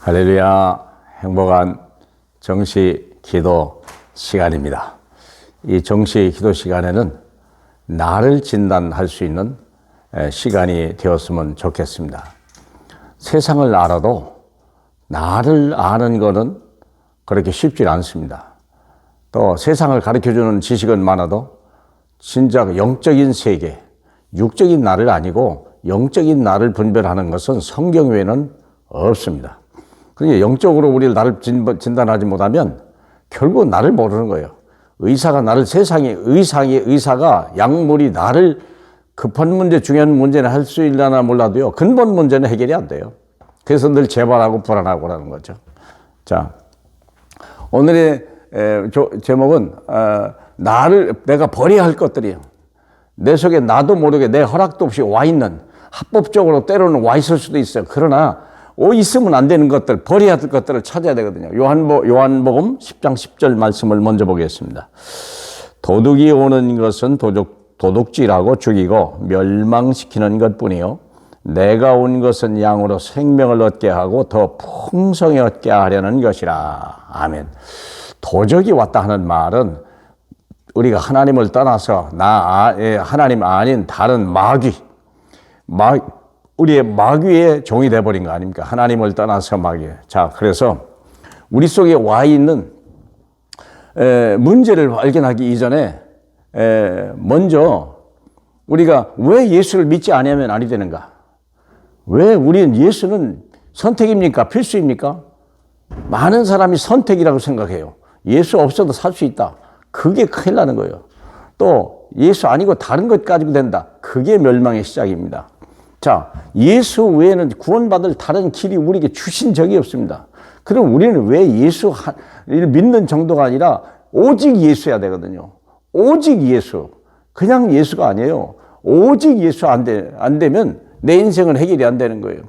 할렐루야. 행복한 정시 기도 시간입니다. 이 정시 기도 시간에는 나를 진단할 수 있는 시간이 되었으면 좋겠습니다. 세상을 알아도 나를 아는 것은 그렇게 쉽지 않습니다. 또 세상을 가르쳐주는 지식은 많아도 진짜 영적인 세계, 육적인 나를 아니고 영적인 나를 분별하는 것은 성경 외에는 없습니다. 그러니까 영적으로 우리 나를 진단하지 못하면 결국 나를 모르는 거예요. 의사가 나를 의사가 약물이 나를 급한 문제, 중요한 문제는 할 수 있려나 몰라도요, 근본 문제는 해결이 안 돼요. 그래서 늘 재발하고 불안하고 그러는 거죠. 자, 오늘의 제목은 내가 버려야 할 것들이에요. 내 속에 나도 모르게 내 허락도 없이 와 있는, 합법적으로 때로는 와 있을 수도 있어요. 그러나 있으면 안 되는 것들, 버려야 할 것들을 찾아야 되거든요. 요한복음 10장 10절 말씀을 먼저 보겠습니다. 도둑이 오는 것은 도둑질하고 죽이고 멸망시키는 것뿐이요, 내가 온 것은 양으로 생명을 얻게 하고 더 풍성히 얻게 하려는 것이라. 아멘. 도적이 왔다 하는 말은 우리가 하나님을 떠나서 하나님 아닌 다른 우리의 마귀의 종이 되어버린 거 아닙니까? 하나님을 떠나서 마귀. 자, 그래서 우리 속에 와 있는 문제를 발견하기 이전에 먼저 우리가 왜 예수를 믿지 않으면 아니 되는가? 왜 우리는 예수는 선택입니까? 필수입니까? 많은 사람이 선택이라고 생각해요. 예수 없어도 살 수 있다. 그게 큰일 나는 거예요. 또 예수 아니고 다른 것 가지고 된다. 그게 멸망의 시작입니다. 자, 예수 외에는 구원받을 다른 길이 우리에게 주신 적이 없습니다. 그럼 우리는 왜 예수를 믿는 정도가 아니라 오직 예수여야 되거든요. 오직 예수. 그냥 예수가 아니에요. 오직 예수 안 되면 내 인생은 해결이 안 되는 거예요.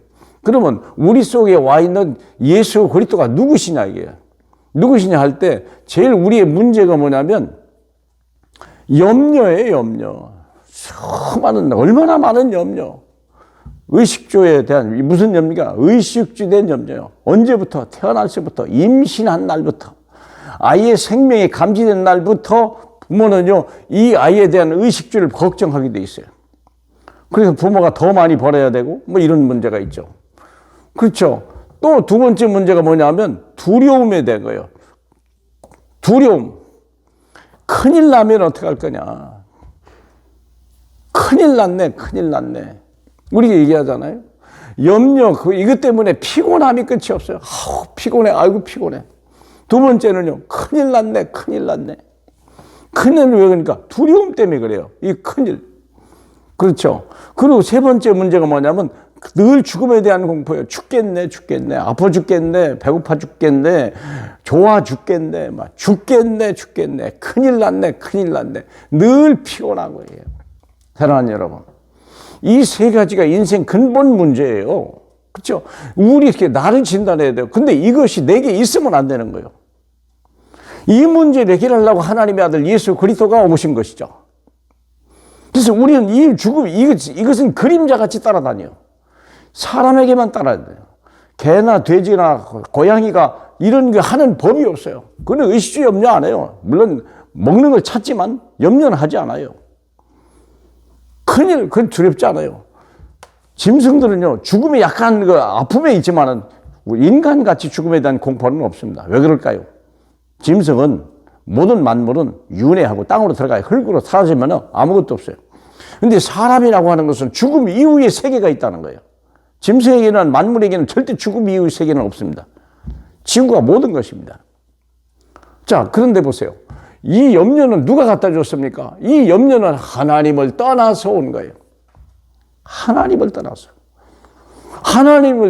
그러면 우리 속에 와 있는 예수 그리스도가 누구시냐 이게. 누구시냐 할 때 제일 우리의 문제가 뭐냐면 염려예요, 염려. 얼마나 많은 염려. 의식주에 대한 무슨 염려가? 의식주에 대한 염려요. 언제부터? 태어날서부터, 임신한 날부터, 아이의 생명이 감지된 날부터 부모는요, 이 아이에 대한 의식주를 걱정하게 돼 있어요. 그래서 부모가 더 많이 벌어야 되고 뭐 이런 문제가 있죠. 그렇죠. 또 두 번째 문제가 뭐냐면 두려움에 대한 거예요. 두려움. 큰일 나면 어떡할 거냐. 큰일 났네, 큰일 났네. 우리가 얘기하잖아요. 염려, 이것 때문에 피곤함이 끝이 없어요. 피곤해, 아이고 피곤해. 두 번째는요, 큰일 났네, 큰일 났네. 큰일 왜 그러니까? 두려움 때문에 그래요. 이 큰일. 그렇죠. 그리고 세 번째 문제가 뭐냐면 늘 죽음에 대한 공포예요. 죽겠네, 아파 죽겠네, 배고파 죽겠네, 좋아 죽겠네, 죽겠네, 큰일 났네. 늘 피곤한 거예요. 사랑하는 여러분. 이 세 가지가 인생 근본 문제예요. 그렇죠? 우리 이렇게 나를 진단해야 돼요. 근데 이것이 내게 있으면 안 되는 거예요. 이 문제를 해결하려고 하나님의 아들 예수 그리스도가 오신 것이죠. 그래서 우리는 이 죽음, 이것은 그림자같이 따라다녀요. 사람에게만 따라야 돼요. 개나 돼지나 고양이가 이런 거 하는 법이 없어요. 그는 의식주 염려 안 해요. 물론 먹는 걸 찾지만 염려는 하지 않아요. 큰일, 그건 두렵지 않아요. 짐승들은요, 죽음이 약간 아픔에 있지만은 인간같이 죽음에 대한 공포는 없습니다. 왜 그럴까요? 짐승은 모든 만물은 윤회하고 땅으로 들어가요. 흙으로 사라지면 아무것도 없어요. 근데 사람이라고 하는 것은 죽음 이후의 세계가 있다는 거예요. 짐승에게는, 만물에게는 절대 죽음 이후의 세계는 없습니다. 지구가 모든 것입니다. 자, 그런데 보세요. 이 염려는 누가 갖다 줬습니까? 이 염려는 하나님을 떠나서 온 거예요. 하나님을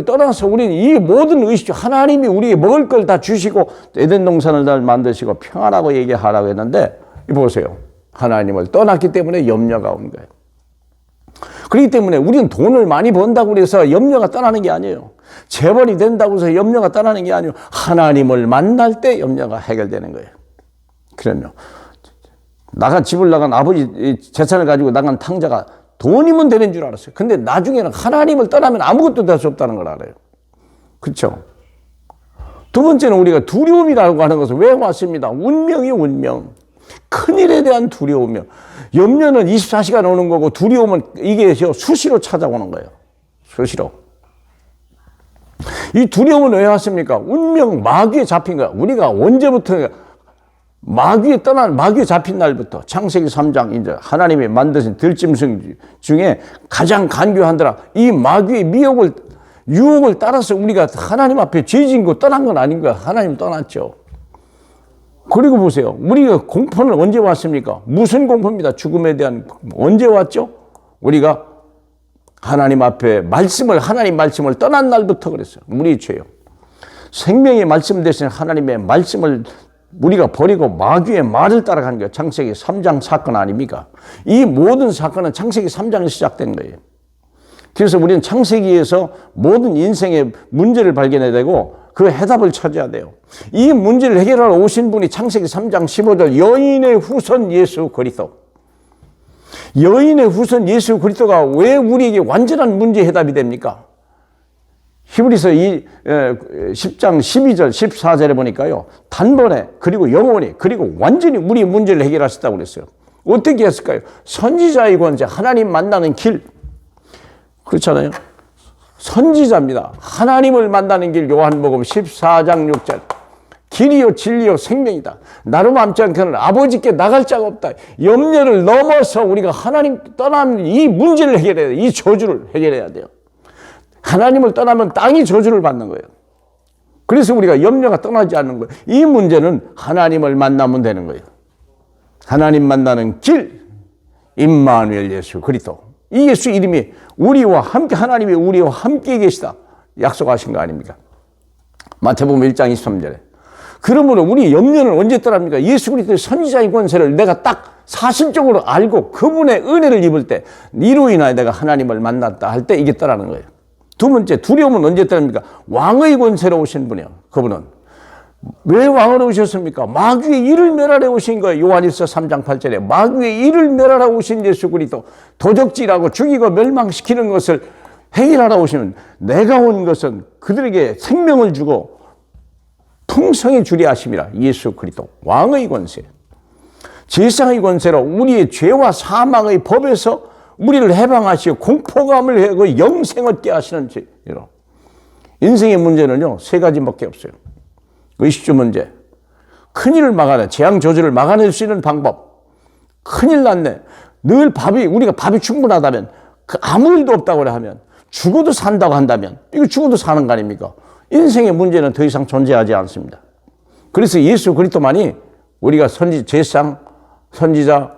떠나서 우리는 이 모든 의식, 하나님이 우리에게 먹을 걸 다 주시고 에덴 동산을 다 만드시고 평안하고 얘기하라고 했는데, 보세요. 하나님을 떠났기 때문에 염려가 온 거예요. 그렇기 때문에 우리는 돈을 많이 번다고 해서 염려가 떠나는 게 아니에요. 재벌이 된다고 해서 염려가 떠나는 게 아니에요. 하나님을 만날 때 염려가 해결되는 거예요. 그럼요. 집을 나간 아버지 재산을 가지고 나간 탕자가 돈이면 되는 줄 알았어요. 근데 나중에는 하나님을 떠나면 아무것도 될 수 없다는 걸 알아요. 그렇죠? 두 번째는 우리가 두려움이라고 하는 것을 왜 왔습니다. 운명이 운명. 큰일에 대한 두려움이요. 염려는 24시간 오는 거고 두려움은 이게 수시로 찾아오는 거예요. 수시로. 이 두려움은 왜 왔습니까? 운명 마귀에 잡힌 거야. 우리가 언제부터 마귀에 잡힌 날부터 창세기 3장 이제 하나님이 만드신 들짐승 중에 가장 간교한더라. 이 마귀의 유혹을 따라서 우리가 하나님 앞에 죄짓고 떠난 건 아닌 거야. 하나님 떠났죠. 그리고 보세요. 우리가 공포는 언제 왔습니까? 무슨 공포입니다. 죽음에 대한 언제 왔죠? 우리가 하나님 앞에 하나님 말씀을 떠난 날부터 그랬어요. 우리 죄요. 생명의 말씀 대신 하나님의 말씀을 우리가 버리고 마귀의 말을 따라간 거예요. 창세기 3장 사건 아닙니까? 이 모든 사건은 창세기 3장에 시작된 거예요. 그래서 우리는 창세기에서 모든 인생의 문제를 발견해야 되고 그 해답을 찾아야 돼요. 이 문제를 해결하러 오신 분이 창세기 3장 15절 여인의 후손 예수 그리스도. 여인의 후손 예수 그리스도가 왜 우리에게 완전한 문제 해답이 됩니까? 히브리서 10장 12절 14절에 보니까요. 단번에 그리고 영원히 그리고 완전히 우리의 문제를 해결하셨다고 그랬어요. 어떻게 했을까요? 선지자의 권세, 하나님 만나는 길. 그렇잖아요. 선지자입니다. 하나님을 만나는 길 요한복음 14장 6절. 길이요 진리요 생명이다. 나로 맘지 않고는 아버지께 나갈 자가 없다. 염려를 넘어서 우리가 하나님 떠나는 이 문제를 해결해야 돼요. 이 저주를 해결해야 돼요. 하나님을 떠나면 땅이 저주를 받는 거예요. 그래서 우리가 염려가 떠나지 않는 거예요. 이 문제는 하나님을 만나면 되는 거예요. 하나님 만나는 길, 임마누엘 예수 그리스도. 이 예수 이름이 우리와 함께 하나님이 우리와 함께 계시다 약속하신 거 아닙니까? 마태복음 1장 23절에. 그러므로 우리 염려는 언제 떠납니까? 예수 그리스도의 선지자의 권세를 내가 딱 사실적으로 알고 그분의 은혜를 입을 때 이로 인하여 내가 하나님을 만났다 할 때 이게 떠나는 거예요. 두 번째, 두려움은 언제 떠납니까? 왕의 권세로 오신 분이요. 그분은 왜 왕으로 오셨습니까? 마귀의 일을 멸하러 오신 거예요. 요한일서 3장 8절에 마귀의 일을 멸하러 오신 예수 그리스도. 도적질하고 죽이고 멸망시키는 것을 해결하러 오시면 내가 온 것은 그들에게 생명을 주고 풍성히 주려 하심이라. 예수 그리스도 왕의 권세. 제사의 권세로 우리의 죄와 사망의 법에서 우리를 해방하시고 공포감을 하고 영생을 얻게 하시는 죄로. 인생의 문제는요 3가지밖에 없어요. 의식주 문제, 큰일을 재앙 저주를 막아낼 수 있는 방법. 큰일 났네. 늘 우리가 밥이 충분하다면, 아무 일도 없다고 하면, 죽어도 산다고 한다면, 이거 죽어도 사는 거 아닙니까? 인생의 문제는 더 이상 존재하지 않습니다. 그래서 예수 그리스도만이 우리가 선지자,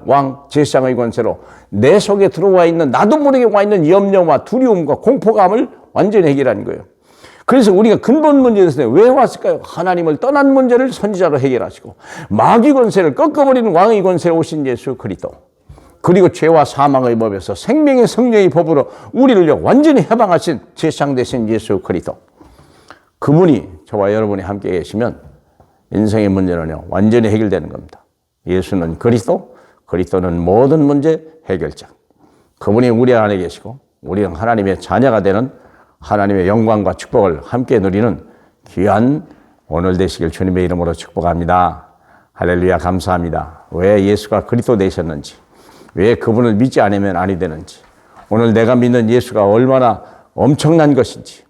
왕, 제사장의 권세로 내 속에 들어와 있는, 나도 모르게 와 있는 염려와 두려움과 공포감을 완전히 해결하는 거예요. 그래서 우리가 근본 문제에 대해서 왜 왔을까요? 하나님을 떠난 문제를 선지자로 해결하시고 마귀 권세를 꺾어버리는 왕의 권세로 오신 예수 그리스도. 그리고 죄와 사망의 법에서 생명의 성령의 법으로 우리를 완전히 해방하신 제사장 되신 예수 그리스도. 그분이 저와 여러분이 함께 계시면 인생의 문제는요 완전히 해결되는 겁니다. 예수는 그리스도, 그리스도는 모든 문제 해결자. 그분이 우리 안에 계시고 우리는 하나님의 자녀가 되는 하나님의 영광과 축복을 함께 누리는 귀한 오늘 되시길 주님의 이름으로 축복합니다. 할렐루야, 감사합니다. 왜 예수가 그리스도 되셨는지, 왜 그분을 믿지 않으면 아니 되는지, 오늘 내가 믿는 예수가 얼마나 엄청난 것인지,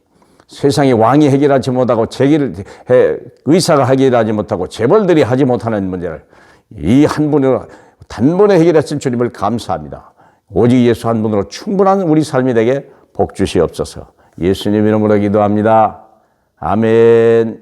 세상의 왕이 해결하지 못하고 의사가 해결하지 못하고 재벌들이 하지 못하는 문제를 이 한 분으로 단번에 해결하신 주님을 감사합니다. 오직 예수 한 분으로 충분한 우리 삶이 되게 복 주시옵소서. 예수님 이름으로 기도합니다. 아멘.